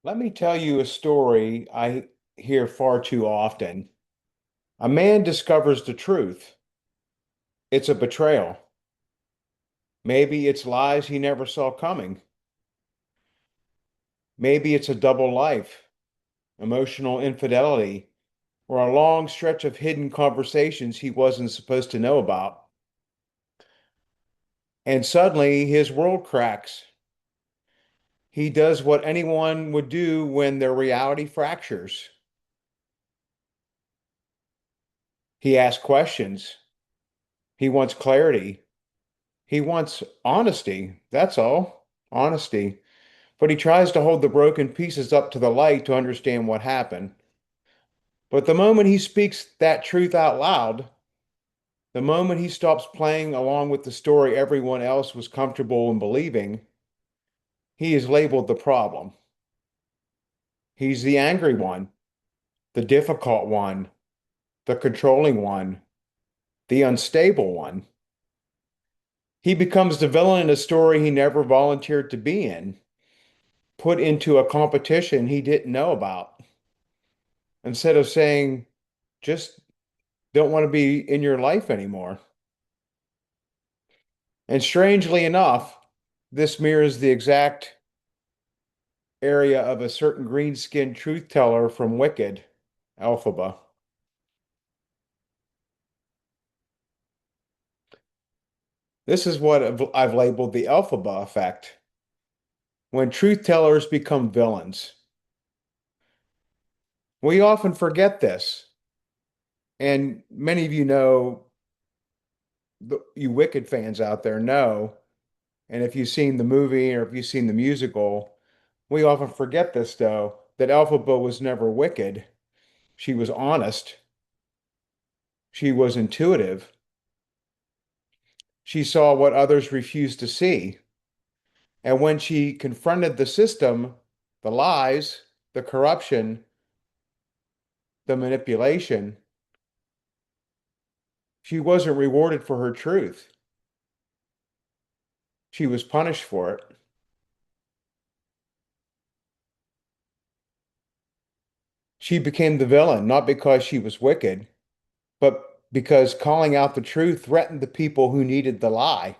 Let me tell you a story I hear far too often. A man discovers the truth. It's a betrayal. Maybe it's lies he never saw coming. Maybe it's a double life, emotional infidelity, or a long stretch of hidden conversations he wasn't supposed to know about. And suddenly his world cracks. He does what anyone would do when their reality fractures. He asks questions. He wants clarity. He wants honesty. That's all. Honesty. But he tries to hold the broken pieces up to the light to understand what happened. But the moment he speaks that truth out loud, the moment he stops playing along with the story everyone else was comfortable in believing, he is labeled the problem. He's the angry one, the difficult one, the controlling one, the unstable one. He becomes the villain in a story he never volunteered to be in, put into a competition he didn't know about. Instead of saying, just don't want to be in your life anymore. And strangely enough, this mirrors the exact area of a certain green-skinned truth teller from Wicked, Elphaba. This is what I've labeled the Elphaba effect. When truth tellers become villains. We often forget this. And many of you know, you Wicked fans out there know, and if you've seen the movie or if you've seen the musical, we often forget this though, that Elphaba was never wicked. She was honest. She was intuitive. She saw what others refused to see. And when she confronted the system, the lies, the corruption, the manipulation, she wasn't rewarded for her truth. She was punished for it. She became the villain, not because she was wicked, but because calling out the truth threatened the people who needed the lie.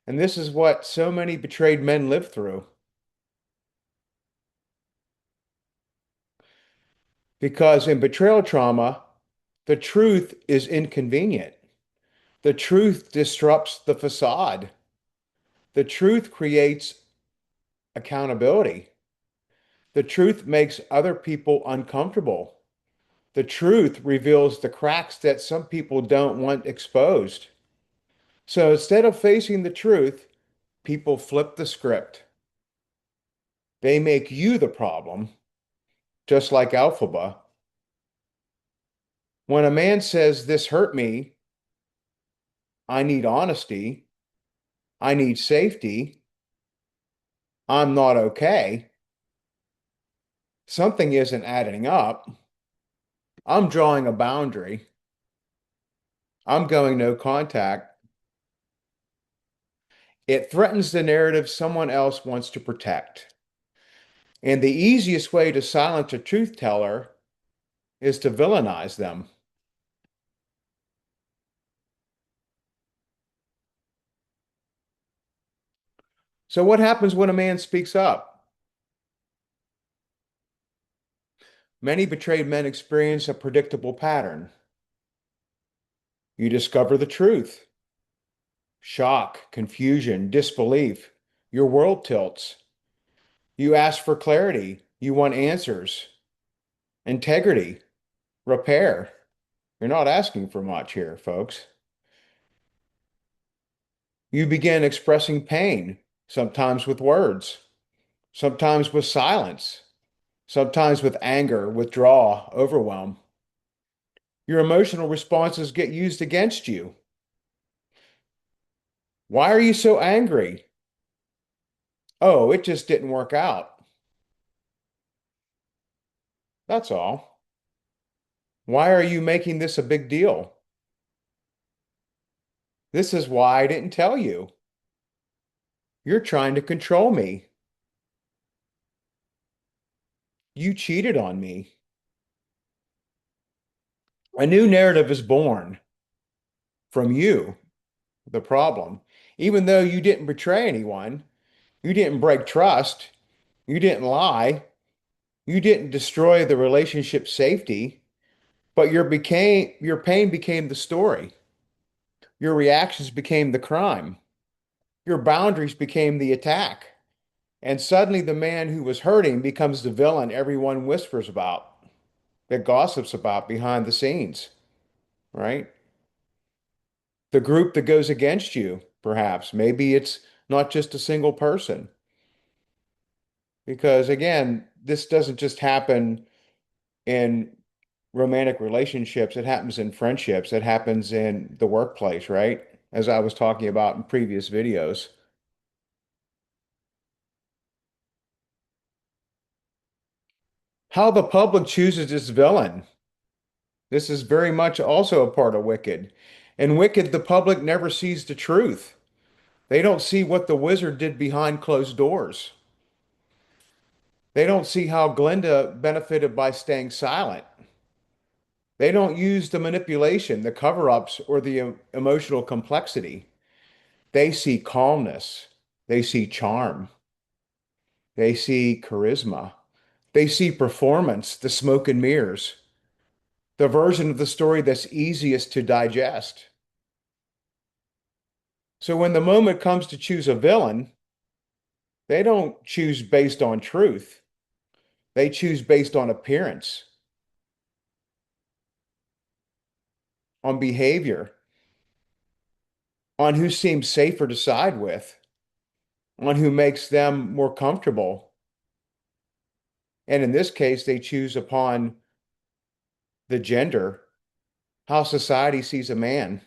And this is what so many betrayed men live through. Because in betrayal trauma, the truth is inconvenient. The truth disrupts the facade. The truth creates accountability. The truth makes other people uncomfortable. The truth reveals the cracks that some people don't want exposed. So instead of facing the truth, people flip the script. They make you the problem, just like Elphaba. When a man says, "This hurt me," I need honesty, I need safety, I'm not okay, something isn't adding up. I'm drawing a boundary. I'm going no contact. It threatens the narrative someone else wants to protect. And the easiest way to silence a truth teller is to villainize them. So, what happens when a man speaks up? Many betrayed men experience a predictable pattern. You discover the truth. Shock, confusion, disbelief. Your world tilts. You ask for clarity. You want answers. Integrity, repair. You're not asking for much here, folks. You begin expressing pain, sometimes with words, sometimes with silence, sometimes with anger, withdrawal, overwhelm. Your emotional responses get used against you. Why are you so angry? Oh, it just didn't work out. That's all. Why are you making this a big deal? This is why I didn't tell you. You're trying to control me. You cheated on me. A new narrative is born from you, the problem. Even though you didn't betray anyone, you didn't break trust, you didn't lie, you didn't destroy the relationship safety, but your pain became the story. Your reactions became the crime. Your boundaries became the attack. And suddenly the man who was hurting becomes the villain everyone whispers about, that gossips about behind the scenes, right? The group that goes against you, perhaps. Maybe it's not just a single person. Because again, this doesn't just happen in romantic relationships, it happens in friendships, it happens in the workplace, right? As I was talking about in previous videos. How the public chooses its villain. This is very much also a part of Wicked. In Wicked, the public never sees the truth. They don't see what the wizard did behind closed doors. They don't see how Glinda benefited by staying silent. They don't use the manipulation, the cover-ups, or the emotional complexity. They see calmness. They see charm. They see charisma. They see performance, the smoke and mirrors, the version of the story that's easiest to digest. So when the moment comes to choose a villain, they don't choose based on truth. They choose based on appearance, on behavior, on who seems safer to side with, on who makes them more comfortable. And in this case, they choose upon the gender, how society sees a man.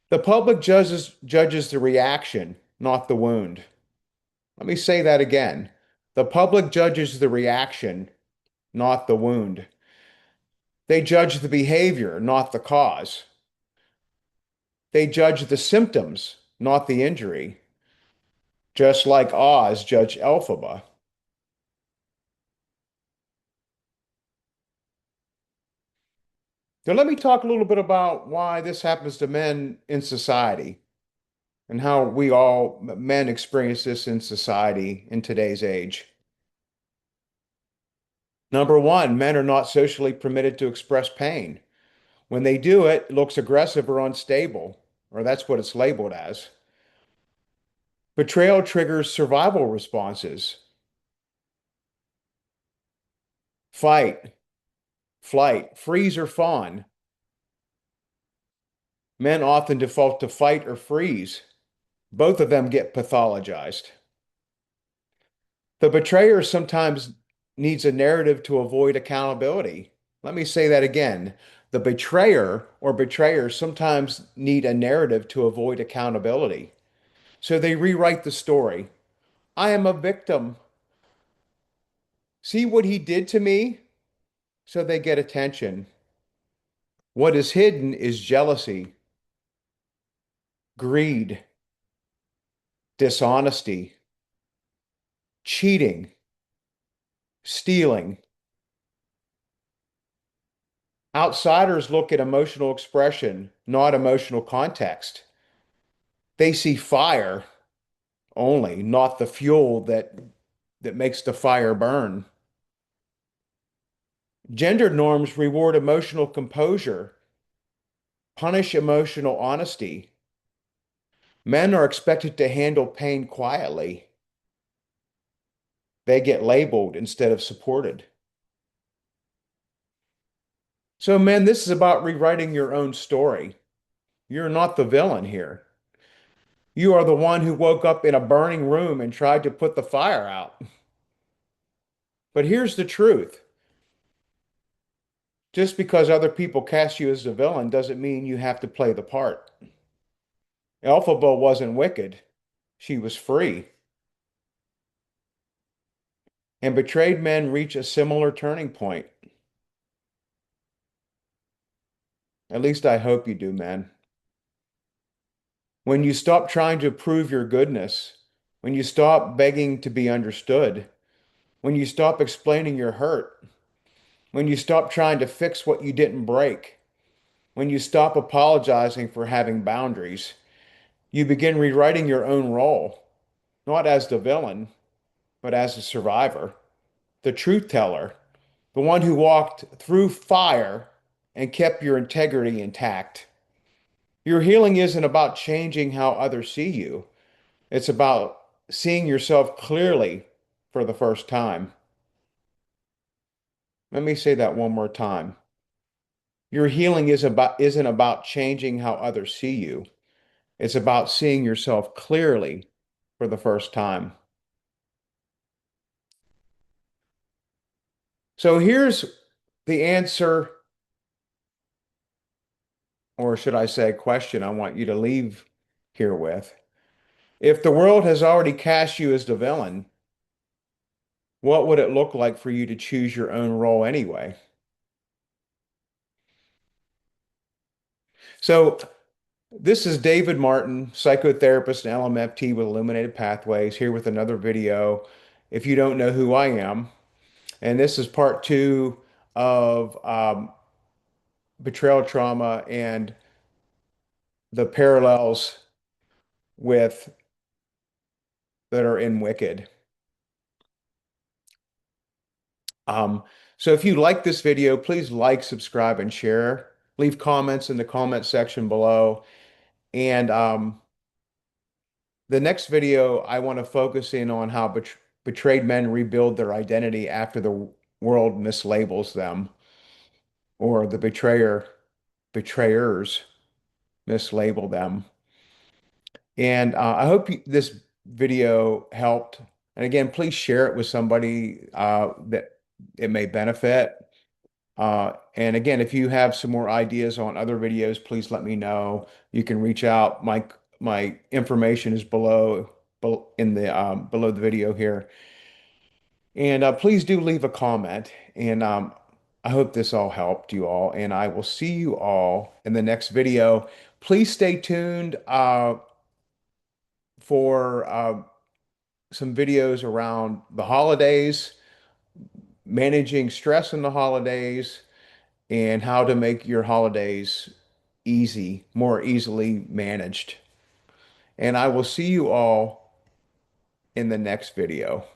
The public judges the reaction, not the wound. Let me say that again. The public judges the reaction, not the wound. They judge the behavior, not the cause. They judge the symptoms, not the injury, just like Oz judged Elphaba. Now, let me talk a little bit about why this happens to men in society and how we all men experience this in society in today's age. Number one, men are not socially permitted to express pain. When they do it, it looks aggressive or unstable, or that's what it's labeled as. Betrayal triggers survival responses: fight, flight, freeze, or fawn. Men often default to fight or freeze. Both of them get pathologized. The betrayer sometimes needs a narrative to avoid accountability. Let me say that again. The betrayer or betrayers sometimes need a narrative to avoid accountability. So they rewrite the story. I am a victim. See what he did to me? So they get attention. What is hidden is jealousy, greed, dishonesty, cheating, stealing. Outsiders look at emotional expression, not emotional context. They see fire only, not the fuel that makes the fire burn. Gender norms reward emotional composure, punish emotional honesty. Men are expected to handle pain quietly. They get labeled instead of supported. So, men, this is about rewriting your own story. You're not the villain here. You are the one who woke up in a burning room and tried to put the fire out. But here's the truth. Just because other people cast you as the villain doesn't mean you have to play the part. Elphaba wasn't wicked. She was free. And betrayed men reach a similar turning point. At least I hope you do, man. When you stop trying to prove your goodness, when you stop begging to be understood, when you stop explaining your hurt, when you stop trying to fix what you didn't break, when you stop apologizing for having boundaries, you begin rewriting your own role, not as the villain, but as the survivor, the truth teller, the one who walked through fire and kept your integrity intact. Your healing isn't about changing how others see you. It's about seeing yourself clearly for the first time. Let me say that one more time. Your healing isn't about changing how others see you. It's about seeing yourself clearly for the first time. So here's the answer, or should I say, question I want you to leave here with. If the world has already cast you as the villain, what would it look like for you to choose your own role anyway? So this is David Martin, psychotherapist and LMFT with Illuminated Pathways, here with another video. If you don't know who I am, and this is part two of betrayal trauma and the parallels with that are in Wicked. Um, so if you like this video, please like, subscribe, and share. Leave comments in the comment section below. And the next video, I want to focus in on how betrayed men rebuild their identity after the world mislabels them, or the betrayers mislabel them. And I hope this video helped. And again, please share it with somebody that it may benefit. And again, if you have some more ideas on other videos, please let me know. You can reach out. My information is below the video here. And please do leave a comment. And I hope this all helped you all. And I will see you all in the next video. Please stay tuned for some videos around the holidays, managing stress in the holidays, and how to make your holidays more easily managed. And I will see you all in the next video.